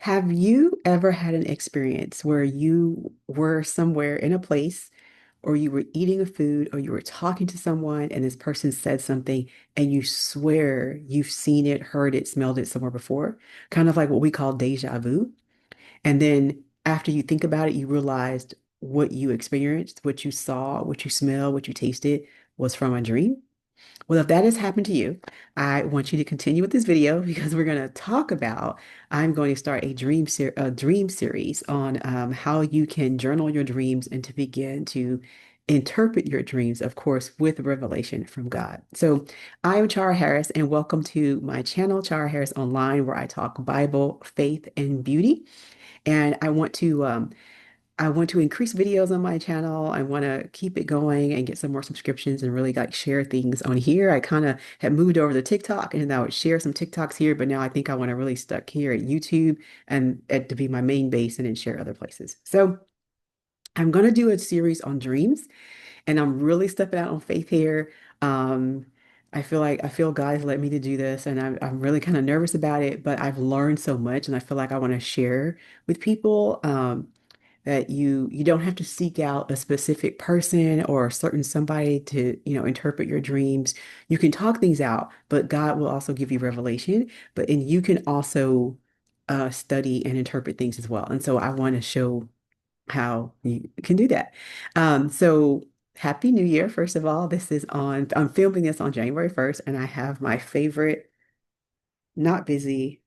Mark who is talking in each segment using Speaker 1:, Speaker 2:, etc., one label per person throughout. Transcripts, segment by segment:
Speaker 1: Have you ever had an experience where you were somewhere in a place or you were eating a food or you were talking to someone and this person said something and you swear you've seen it, heard it, smelled it somewhere before? Kind of like what we call deja vu. And then after you think about it, you realized what you experienced, what you saw, what you smelled, what you tasted was from a dream? Well, if that has happened to you, I want you to continue with this video because we're going to talk about, I'm going to start a dream series on how you can journal your dreams and to begin to interpret your dreams, of course, with revelation from God. So I'm Chara Harris, and welcome to my channel, Chara Harris Online, where I talk Bible, faith, and beauty. And I want to increase videos on my channel. I want to keep it going and get some more subscriptions and really like share things on here. I kind of had moved over to TikTok and I would share some TikToks here, but now I think I want to really stuck here at YouTube to be my main base and then share other places. So I'm going to do a series on dreams and I'm really stepping out on faith here. Um, I feel God has led me to do this and I'm really kind of nervous about it, but I've learned so much and I feel like I want to share with people. That you don't have to seek out a specific person or a certain somebody to, interpret your dreams. You can talk things out, but God will also give you revelation. And you can also study and interpret things as well. And so I want to show how you can do that. So Happy New Year, first of all. I'm filming this on January 1st, and I have my favorite, not busy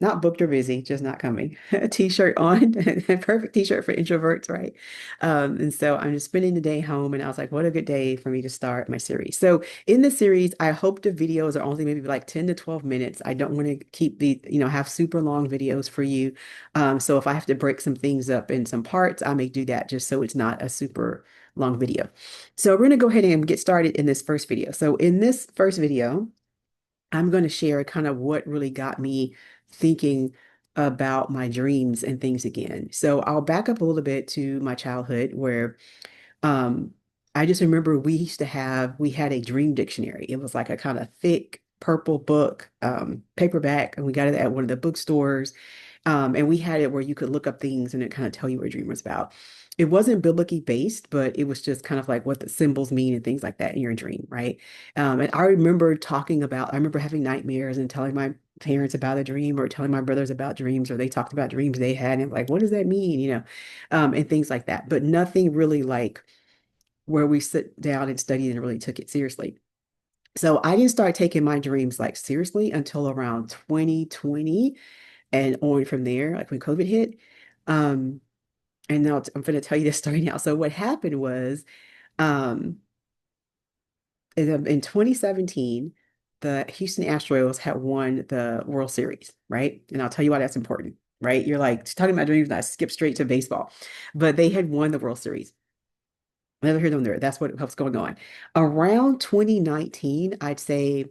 Speaker 1: not booked or busy, just not coming. A t-shirt on, a perfect t-shirt for introverts, right? And so I'm just spending the day home, and I was like, what a good day for me to start my series. So in the series, I hope the videos are only maybe like 10 to 12 minutes. I don't want to have super long videos for you. So if I have to break some things up in some parts, I may do that just so it's not a super long video. So we're going to go ahead and get started in this first video. So in this first video, I'm going to share kind of what really got me thinking about my dreams and things again. So I'll back up a little bit to my childhood where um, I just remember we had a dream dictionary. It was like a kind of thick purple book, paperback, and we got it at one of the bookstores. And we had it where you could look up things and it kind of tell you what a dream was about. It wasn't biblically based, but it was just kind of like what the symbols mean and things like that in your dream, right? And I remember having nightmares and telling my parents about a dream or telling my brothers about dreams, or they talked about dreams they had and like, what does that mean? And things like that. But nothing really like where we sit down and studied and really took it seriously. So I didn't start taking my dreams like seriously until around 2020 and on from there, like when COVID hit. Um, and now I'm going to tell you this story now. So what happened was, um, in 2017, the Houston Astros had won the World Series, right? And I'll tell you why that's important, right? You're like talking about dreams, and I skip straight to baseball, but they had won the World Series. Never heard them there. That's what's going on. Around 2019, I'd say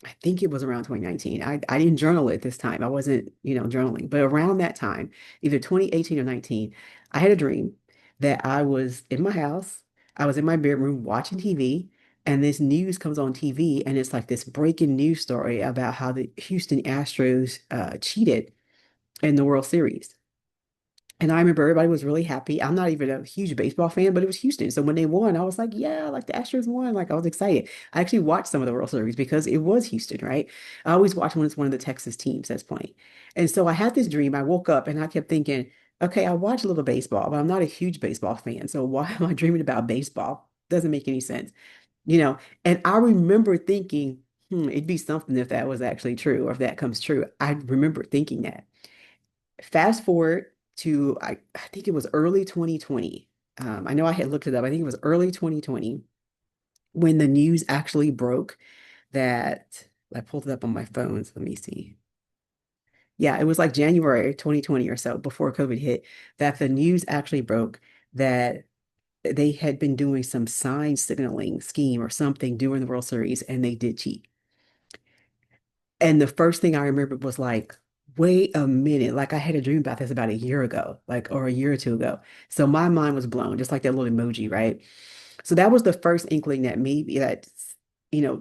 Speaker 1: I think it was around 2019. I didn't journal it this time. I wasn't, journaling. But around that time, either 2018 or 19, I had a dream that I was in my house. I was in my bedroom watching TV, and this news comes on TV, and it's like this breaking news story about how the Houston Astros cheated in the World Series. And I remember everybody was really happy. I'm not even a huge baseball fan, but it was Houston. So when they won, I was like, yeah, like the Astros won. Like I was excited. I actually watched some of the World Series because it was Houston, right? I always watch when it's one of the Texas teams that's playing. And so I had this dream. I woke up and I kept thinking, okay, I watch a little baseball, but I'm not a huge baseball fan. So why am I dreaming about baseball? Doesn't make any sense, you know? And I remember thinking, it'd be something if that was actually true or if that comes true. I remember thinking that. Fast forward to I think it was early 2020. I know I had looked it up. I think it was early 2020 when the news actually broke that I pulled it up on my phone. So let me see. Yeah, it was like January 2020 or so before COVID hit that the news actually broke that they had been doing some sign signaling scheme or something during the World Series and they did cheat. And the first thing I remember was like, wait a minute. Like I had a dream about this about a year ago, like, or a year or two ago. So my mind was blown, just like that little emoji, right? So that was the first inkling that maybe that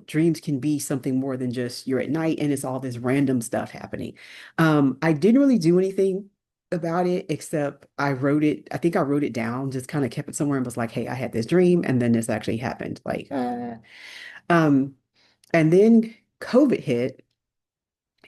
Speaker 1: dreams can be something more than just you're at night and it's all this random stuff happening. I didn't really do anything about it except I wrote it. I think I wrote it down, just kind of kept it somewhere and was like, hey, I had this dream and then this actually happened. Um, and then COVID hit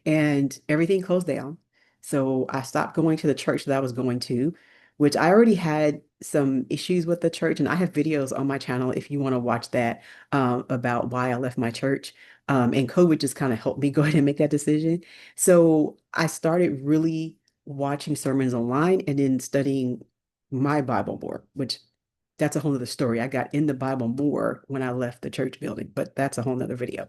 Speaker 1: and everything closed down. So I stopped going to the church that I was going to, which I already had some issues with the church. And I have videos on my channel if you want to watch that, about why I left my church. And COVID just kind of helped me go ahead and make that decision. So I started really watching sermons online and then studying my Bible more, which that's a whole nother story. I got in the Bible more when I left the church building, but that's a whole nother video.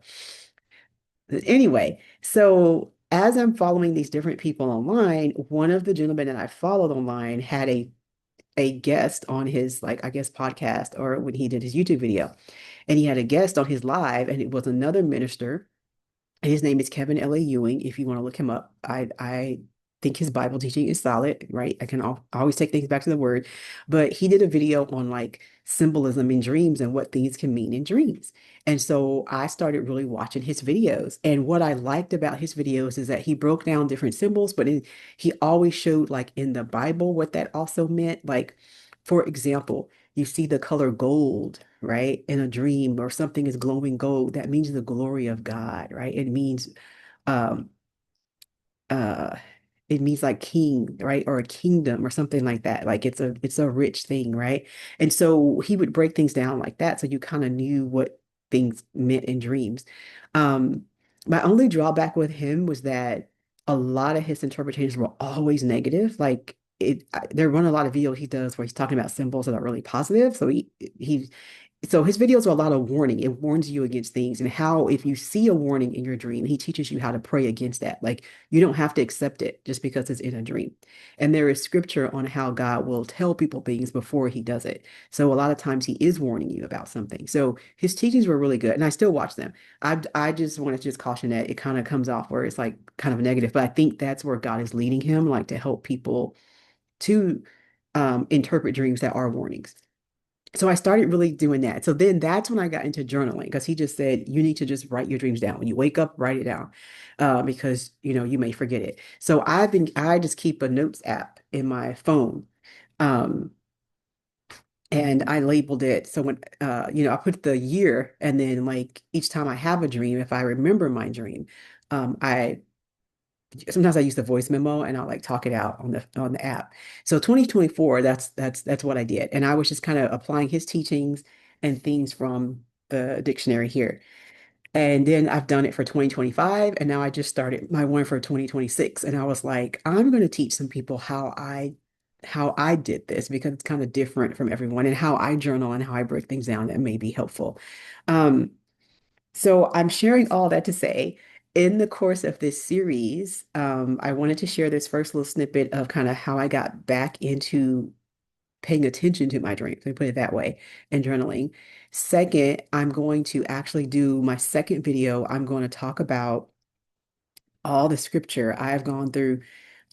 Speaker 1: Anyway, so as I'm following these different people online, one of the gentlemen that I followed online had a guest on his, like, I guess podcast, or when he did his YouTube video, and he had a guest on his live, and it was another minister. His name is Kevin L.A. Ewing, if you want to look him up. I think his Bible teaching is solid, right? I always take things back to the word, but he did a video on like symbolism in dreams and what things can mean in dreams. And so I started really watching his videos. And what I liked about his videos is that he broke down different symbols, but he always showed like in the Bible what that also meant. Like, for example, you see the color gold, right? In a dream or something is glowing gold, that means the glory of God, right? Um uh it means like king, right? Or a kingdom or something like that. Like it's a rich thing, right? And so he would break things down like that so you kind of knew what things meant in dreams. Um my only drawback with him was that a lot of his interpretations were always negative. Like there run a lot of videos he does where he's talking about symbols that are really positive. So his videos are a lot of warning. It warns you against things and how if you see a warning in your dream, he teaches you how to pray against that. Like you don't have to accept it just because it's in a dream. And there is scripture on how God will tell people things before he does it. So a lot of times he is warning you about something. So his teachings were really good and I still watch them. I just want to just caution that it kind of comes off where it's like kind of negative, but I think that's where God is leading him, like to help people to interpret dreams that are warnings. So I started really doing that. So then that's when I got into journaling because he just said you need to just write your dreams down. When you wake up, write it down, because you may forget it. So I just keep a notes app in my phone, um, and I labeled it. So when I put the year, and then like each time I have a dream, if I remember my dream, I sometimes I use the voice memo and I'll like talk it out on the app. So 2024, that's what I did. And I was just kind of applying his teachings and things from the dictionary here. And then I've done it for 2025 and now I just started my one for 2026 and I was like, I'm going to teach some people how I did this because it's kind of different from everyone and how I journal and how I break things down that may be helpful. Um, so I'm sharing all that to say, in the course of this series, I wanted to share this first little snippet of kind of how I got back into paying attention to my dreams, let me put it that way, and journaling. Second, I'm going to actually do my second video. I'm going to talk about all the scripture I've gone through,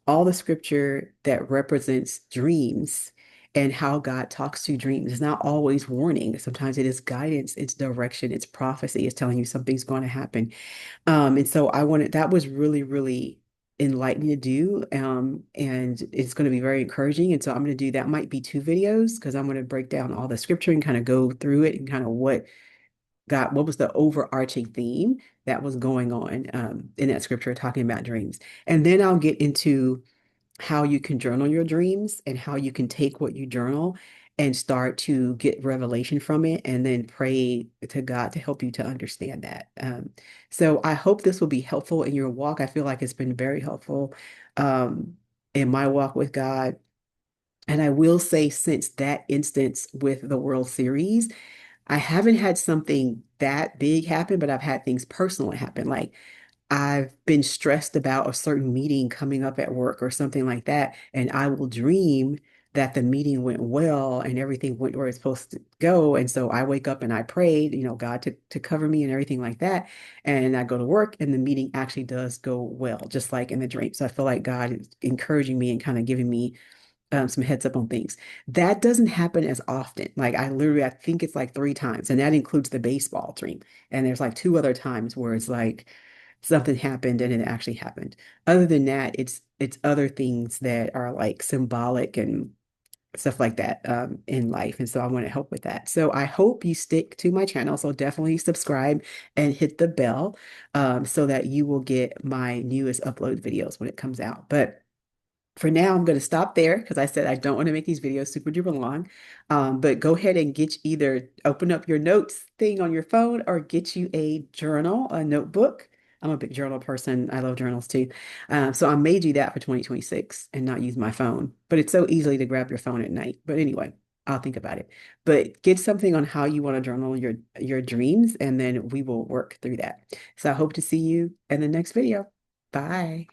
Speaker 1: all the scripture that represents dreams and how God talks to dreams. It's not always warning. Sometimes it is guidance, it's direction, it's prophecy, it's telling you something's going to happen. And so that was really, really enlightening to do. And it's going to be very encouraging. And so I'm going to do that might be two videos because I'm going to break down all the scripture and kind of go through it and kind of what was the overarching theme that was going on in that scripture talking about dreams. And then I'll get into how you can journal your dreams and how you can take what you journal and start to get revelation from it and then pray to God to help you to understand that. So I hope this will be helpful in your walk. I feel like it's been very helpful in my walk with God. And I will say, since that instance with the World Series, I haven't had something that big happen, but I've had things personal happen. Like I've been stressed about a certain meeting coming up at work or something like that, and I will dream that the meeting went well and everything went where it's supposed to go. And so I wake up and I prayed, God to cover me and everything like that. And I go to work and the meeting actually does go well, just like in the dream. So I feel like God is encouraging me and kind of giving me some heads up on things. That doesn't happen as often. Like I think it's like 3 times, and that includes the baseball dream. And there's like 2 other times where it's like something happened and it actually happened. Other than that, it's other things that are like symbolic and stuff like that in life. And so I want to help with that. So I hope you stick to my channel. So definitely subscribe and hit the bell so that you will get my newest upload videos when it comes out. But for now, I'm going to stop there because I said I don't want to make these videos super duper long. But go ahead and either open up your notes thing on your phone or get you a journal, a notebook. I'm a big journal person. I love journals too. So I may do that for 2026 and not use my phone. But it's so easily to grab your phone at night. But anyway, I'll think about it. But get something on how you want to journal your dreams, and then we will work through that. So I hope to see you in the next video. Bye.